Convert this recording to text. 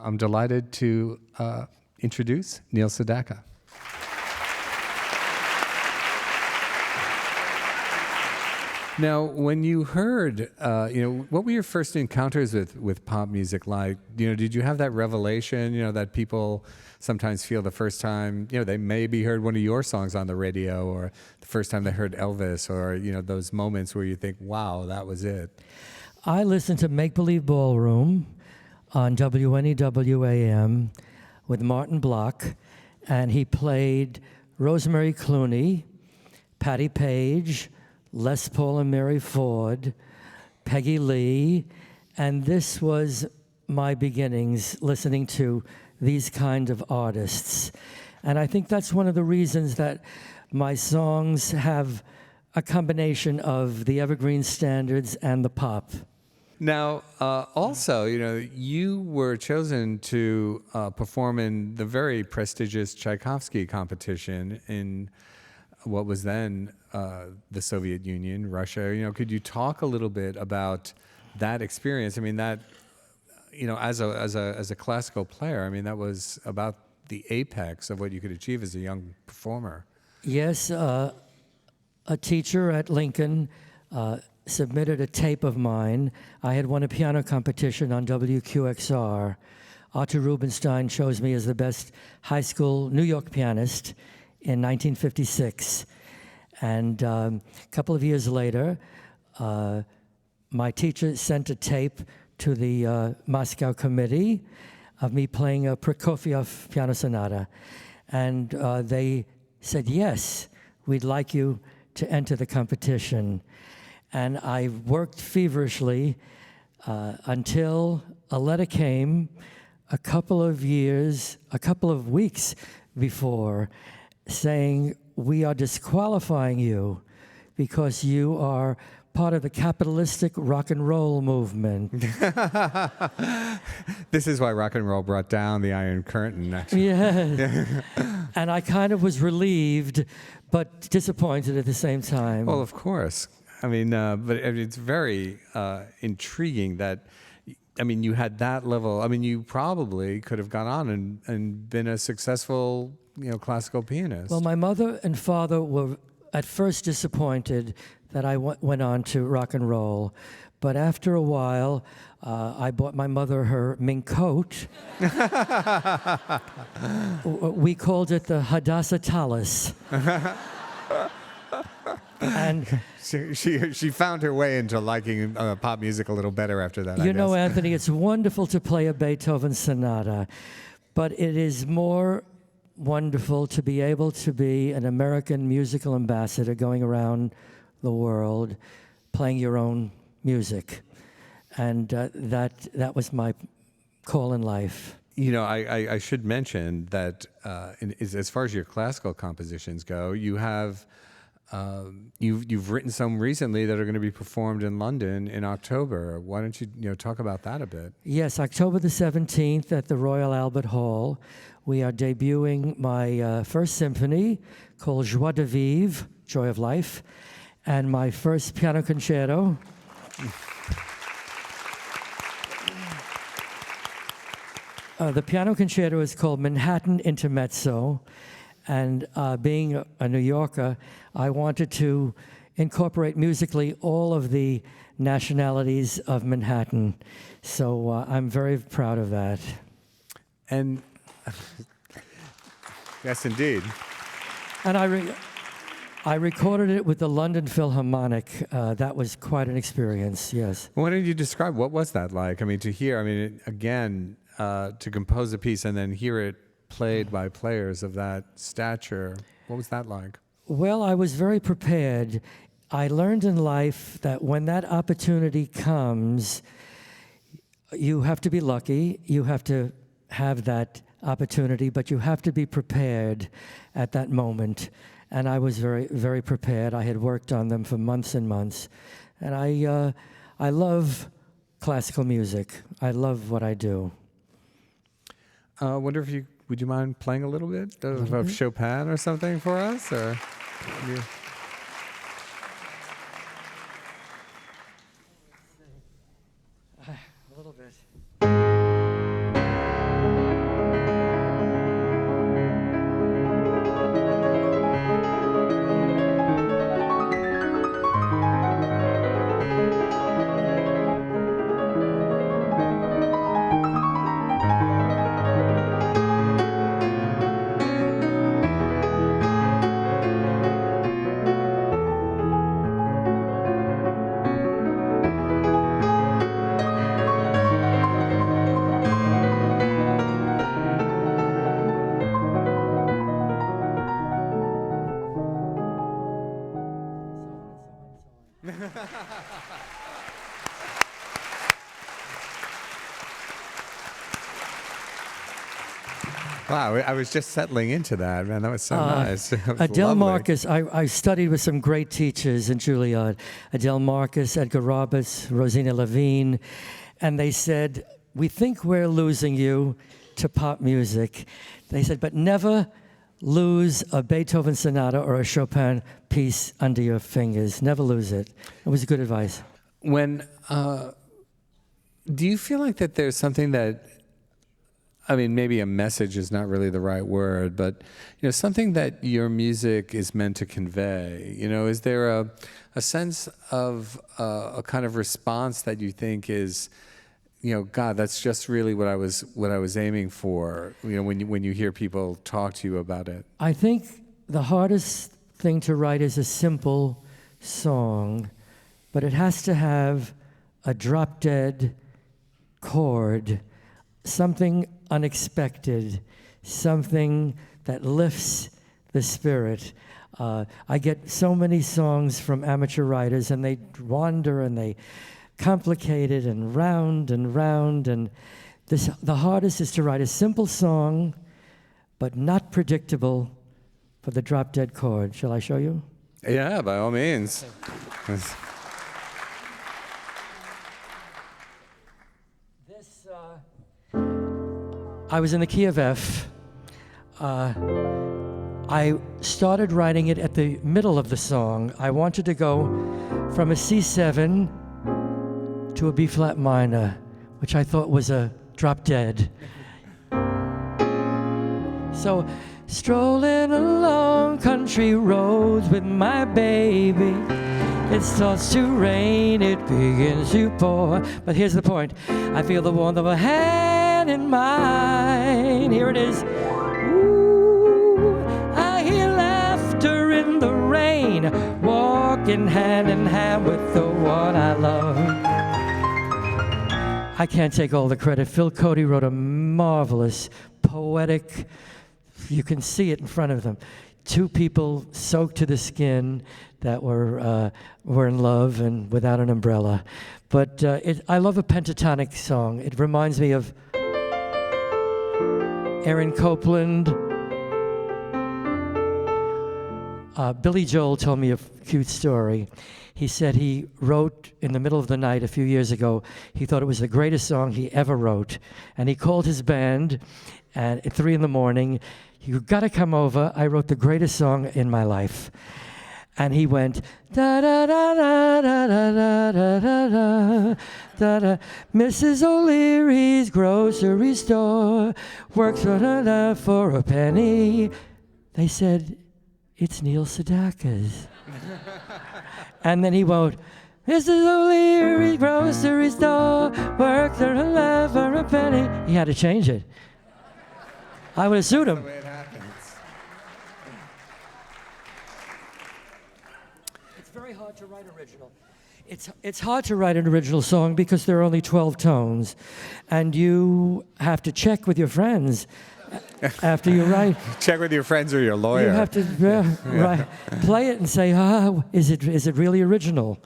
I'm delighted to introduce Neil Sedaka. Now, when you heard, what were your first encounters with pop music like? Did you have that revelation, that people sometimes feel the first time, they maybe heard one of your songs on the radio, or the first time they heard Elvis, or, those moments where you think, wow, that was it? I listened to Make Believe Ballroom on WNEW-AM with Martin Block, and he played Rosemary Clooney, Patti Page, Les Paul and Mary Ford, Peggy Lee, and this was my beginnings listening to these kind of artists. And I think that's one of the reasons that my songs have a combination of the evergreen standards and the pop. Now, also, you were chosen to perform in the very prestigious Tchaikovsky competition in what was then the Soviet Union, Russia. Could you talk a little bit about that experience? I mean, that, as a classical player, I mean, that was about the apex of what you could achieve as a young performer. Yes, a teacher at Lincoln submitted a tape of mine. I had won a piano competition on WQXR. Artur Rubinstein chose me as the best high school New York pianist in 1956. And a couple of years later, my teacher sent a tape to the Moscow committee of me playing a Prokofiev piano sonata. And they said, yes, we'd like you to enter the competition. And I worked feverishly until a letter came a couple of weeks before, saying, we are disqualifying you because you are part of the capitalistic rock and roll movement. This is why rock and roll brought down the Iron Curtain, actually. Yeah. And I kind of was relieved, but disappointed at the same time. Well, of course. I mean, but it's very intriguing that, you had that level. You probably could have gone on and been a successful, classical pianist. Well, my mother and father were at first disappointed that I went on to rock and roll. But after a while, I bought my mother her mink coat. We called it the Hadassah Tallis. And she found her way into liking pop music a little better after that. You know, Anthony, it's wonderful to play a Beethoven sonata, but it is more wonderful to be able to be an American musical ambassador going around the world playing your own music. And that was my call in life. I should mention that as far as your classical compositions go, you have you've written some recently that are going to be performed in London in October. Why don't you talk about that a bit? Yes, October the 17th at the Royal Albert Hall, we are debuting my first symphony called Joie de Vivre, Joy of Life, and my first piano concerto. The piano concerto is called Manhattan Intermezzo, and being a New Yorker, I wanted to incorporate musically all of the nationalities of Manhattan. So I'm very proud of that. And yes, indeed. And I recorded it with the London Philharmonic. That was quite an experience, yes. Why don't you describe what was that like? To hear, again, to compose a piece and then hear it played by players of that stature, what was that like? Well, I was very prepared. I learned in life that when that opportunity comes, you have to be lucky, you have to have that opportunity, but you have to be prepared at that moment. And I was very, very prepared. I had worked on them for months and months. And I love classical music. I love what I do. Wonder if would you mind playing a little bit of Chopin or something for us? Or you... A little bit. Wow, I was just settling into that, man. That was so nice. It was Adele lovely. Marcus, I studied with some great teachers in Juilliard. Adele Marcus, Edgar Roberts, Rosina Levine. And they said, we think we're losing you to pop music. They said, but never lose a Beethoven sonata or a Chopin piece under your fingers. Never lose it. It was good advice. When, do you feel like that there's something that, I mean, maybe a message is not really the right word, but something that your music is meant to convey? Is there a sense of a kind of response that you think is, God, that's just really what I was aiming for? When you hear people talk to you about it. I think the hardest thing to write is a simple song, but it has to have a drop-dead chord, something unexpected, something that lifts the spirit. I get so many songs from amateur writers, and they wander and they complicate it and round, and the hardest is to write a simple song, but not predictable for the drop-dead chord. Shall I show you? Yeah, by all means. I was in the key of F. I started writing it at the middle of the song. I wanted to go from a C7 to a B flat minor, which I thought was a drop dead. So, strolling along country roads with my baby. It starts to rain, it begins to pour. But here's the point. I feel the warmth of a hand in mine. Here it is. Ooh, I hear laughter in the rain, walking hand in hand with the one I love. I can't take all the credit. Phil Cody wrote a marvelous, poetic, you can see it in front of them. Two people soaked to the skin that were in love and without an umbrella. But I love a pentatonic song. It reminds me of Aaron Copland. Billy Joel told me a cute story. He said he wrote in the middle of the night a few years ago. He thought it was the greatest song he ever wrote. And he called his band at 3 in. You got to come over. I wrote the greatest song in my life. And he went, da da da da da da da da da da da. Mrs. O'Leary's grocery store works for a penny. They said, it's Neil Sedaka's. And then he wrote, Mrs. O'Leary's grocery store works for a penny. He had to change it. I would have sued him. It's very hard to write original. It's hard to write an original song because there are only 12 tones, and you have to check with your friends after you write. Check with your friends or your lawyer. You have to play it and say, is it really original?